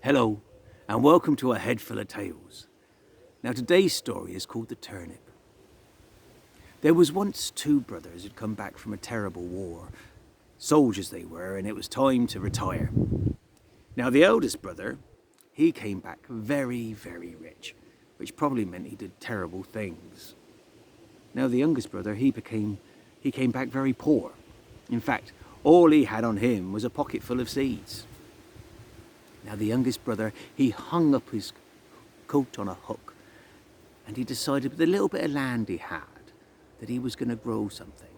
Hello, and welcome to A Head Full of Tales. Now today's story is called The Turnip. There was once two brothers who'd come back from a terrible war. Soldiers they were, and it was time to retire. Now the eldest brother, he came back very, very rich, which probably meant he did terrible things. Now the youngest brother, he came back very poor. In fact, all he had on him was a pocket full of seeds. Now the youngest brother, he hung up his coat on a hook, and he decided with the little bit of land he had that he was going to grow something.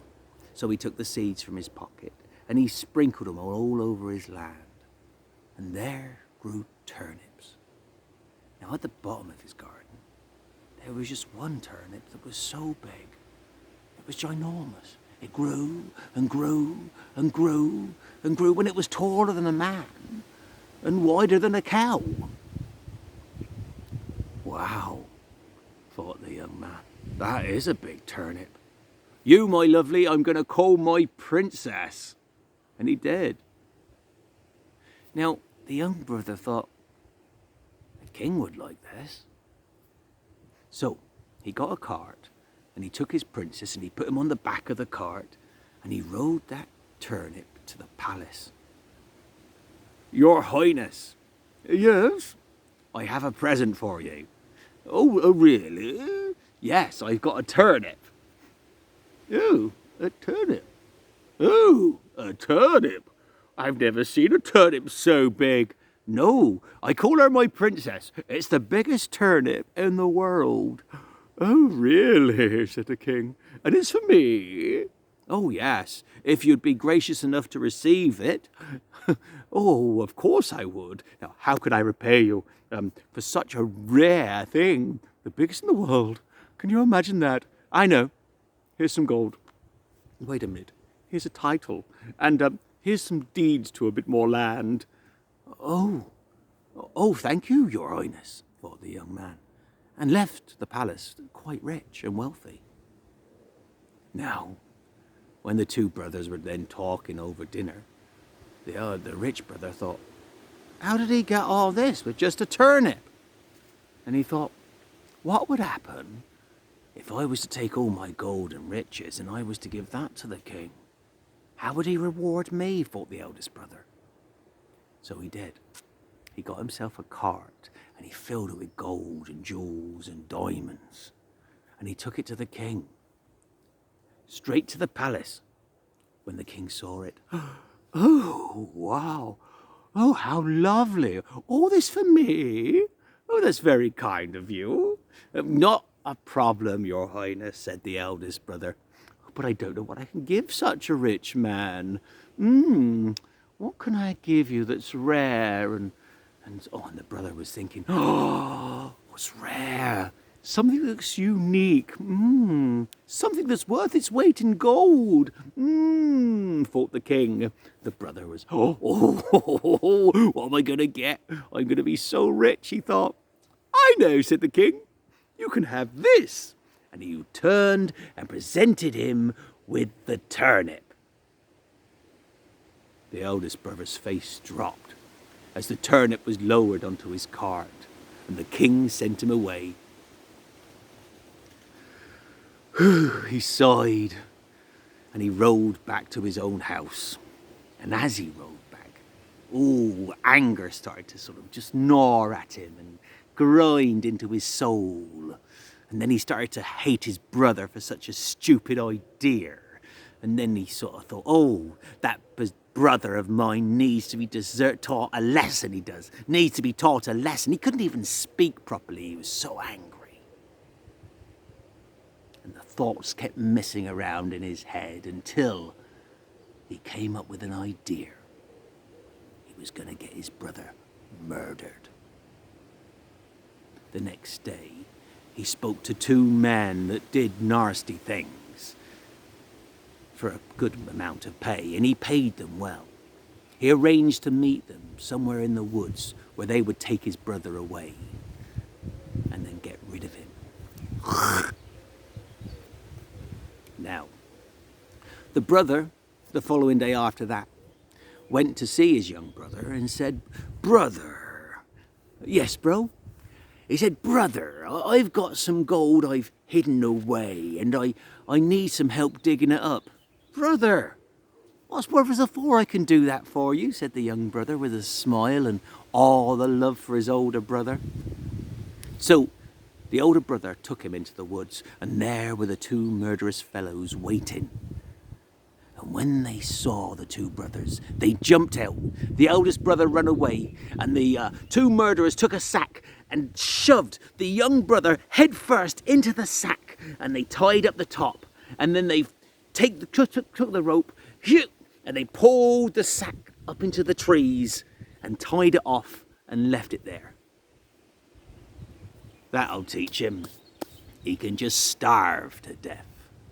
So he took the seeds from his pocket and he sprinkled them all over his land. And there grew turnips. Now at the bottom of his garden, there was just one turnip that was so big. It was ginormous. It grew and grew and grew and grew when it was taller than a man and wider than a cow. Wow, thought the young man, that is a big turnip. You, my lovely, I'm going to call my princess. And he did. Now, the young brother thought, the king would like this. So, he got a cart, and he took his princess, and he put him on the back of the cart, and he rode that turnip to the palace. Your Highness. Yes? I have a present for you. Oh, really? Yes, I've got a turnip. Oh, a turnip. Oh, a turnip. I've never seen a turnip so big. No, I call her my princess. It's the biggest turnip in the world. Oh, really? Said the king. And it's for me? Oh, yes, if you'd be gracious enough to receive it. Oh, of course I would. Now, how could I repay you for such a rare thing? The biggest in the world. Can you imagine that? I know. Here's some gold. Wait a minute. Here's a title. And here's some deeds to a bit more land. Oh, thank you, Your Highness, thought the young man, and left the palace quite rich and wealthy. Now, when the two brothers were then talking over dinner, the rich brother thought, how did he get all this with just a turnip? And he thought, what would happen if I was to take all my gold and riches and I was to give that to the king? How would he reward me, thought the eldest brother. So he did. He got himself a cart and he filled it with gold and jewels and diamonds. And he took it to the king, straight to the palace. When the king saw it, oh, wow. Oh, how lovely. All this for me? Oh, that's very kind of you. Not a problem, Your Highness, said the eldest brother. But I don't know what I can give such a rich man. What can I give you that's rare? And the brother was thinking, oh, what's rare? Something that's unique. Something that's worth its weight in gold. Thought the king. The brother was, what am I going to get? I'm going to be so rich, he thought. I know, said the king. You can have this. And he turned and presented him with the turnip. The eldest brother's face dropped as the turnip was lowered onto his cart, and the king sent him away. He sighed, and he rode back to his own house. And as he rode back, anger started to sort of just gnaw at him and grind into his soul. And then he started to hate his brother for such a stupid idea. And then he sort of thought, that brother of mine needs to be taught a lesson, he does. Needs to be taught a lesson. He couldn't even speak properly. He was so angry. And the thoughts kept messing around in his head until he came up with an idea. He was going to get his brother murdered. The next day, he spoke to two men that did nasty things for a good amount of pay, and he paid them well. He arranged to meet them somewhere in the woods where they would take his brother away and then get rid of him. Now, the brother, the following day after that, went to see his young brother and said, Brother, Yes, bro. He said, brother, I've got some gold I've hidden away, and I need some help digging it up. Brother, what's brothers are for? I can do that for you, said the young brother with a smile and all the love for his older brother. So the older brother took him into the woods, and there were the two murderous fellows waiting. And when they saw the two brothers, they jumped out. The eldest brother ran away, and the two murderers took a sack and shoved the young brother head first into the sack, and they tied up the top. And then they took the rope, and they pulled the sack up into the trees and tied it off and left it there. That'll teach him. He can just starve to death,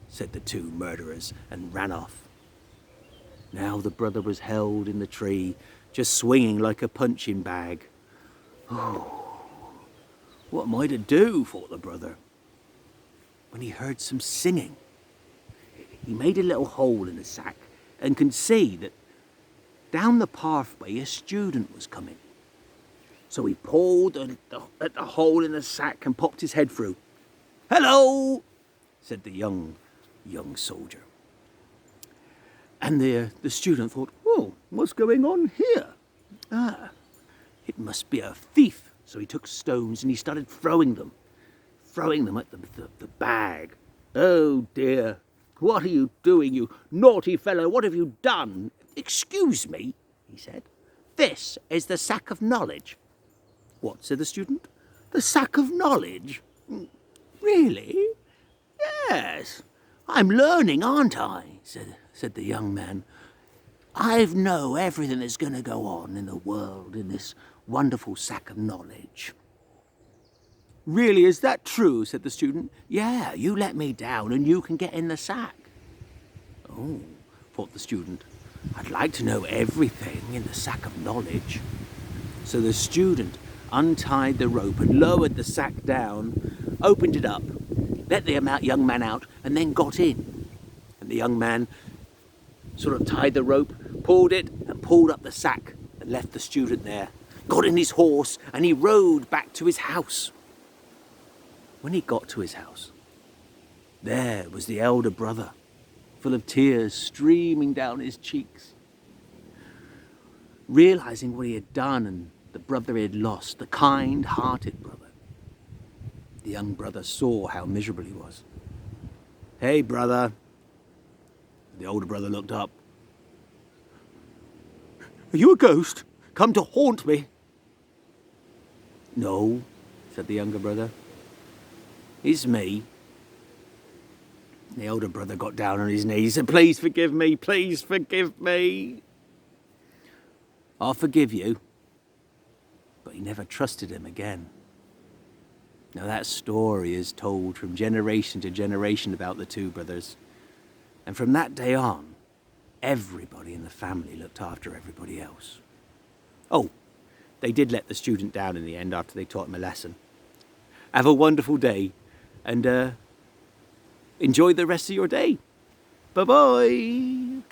said the two murderers, and ran off. Now the brother was held in the tree, just swinging like a punching bag. Oh, what am I to do, thought the brother, when he heard some singing. He made a little hole in the sack and could see that down the pathway a student was coming. So he pulled at the hole in the sack and popped his head through. "Hello," said the young soldier. And the student thought, "Oh, what's going on here? It must be a thief." So he took stones and he started throwing them at the bag. "Oh dear, what are you doing, you naughty fellow? What have you done?" "Excuse me," he said. "This is the sack of knowledge." "What?" said the student. "The sack of knowledge? Really?" "Yes, I'm learning, aren't I?" said the young man. "I know everything that's going to go on in the world in this wonderful sack of knowledge." "Really, is that true?" said the student. "Yeah, you let me down and you can get in the sack." "Oh," thought the student, "I'd like to know everything in the sack of knowledge." So the student untied the rope and lowered the sack down, opened it up, let the young man out, and then got in. And the young man sort of tied the rope, pulled it, and pulled up the sack and left the student there, got in his horse, and he rode back to his house. When he got to his house, there was the elder brother, full of tears streaming down his cheeks. Realizing what he had done and the brother he had lost, the kind-hearted brother, the young brother saw how miserable he was. "Hey, brother." The older brother looked up. "Are you a ghost? Come to haunt me?" "No," said the younger brother. "It's me." The older brother got down on his knees and said, "Please forgive me, please forgive me." "I'll forgive you." But he never trusted him again. Now that story is told from generation to generation about the two brothers. And from that day on, everybody in the family looked after everybody else. Oh, they did let the student down in the end after they taught him a lesson. Have a wonderful day and enjoy the rest of your day. Bye-bye.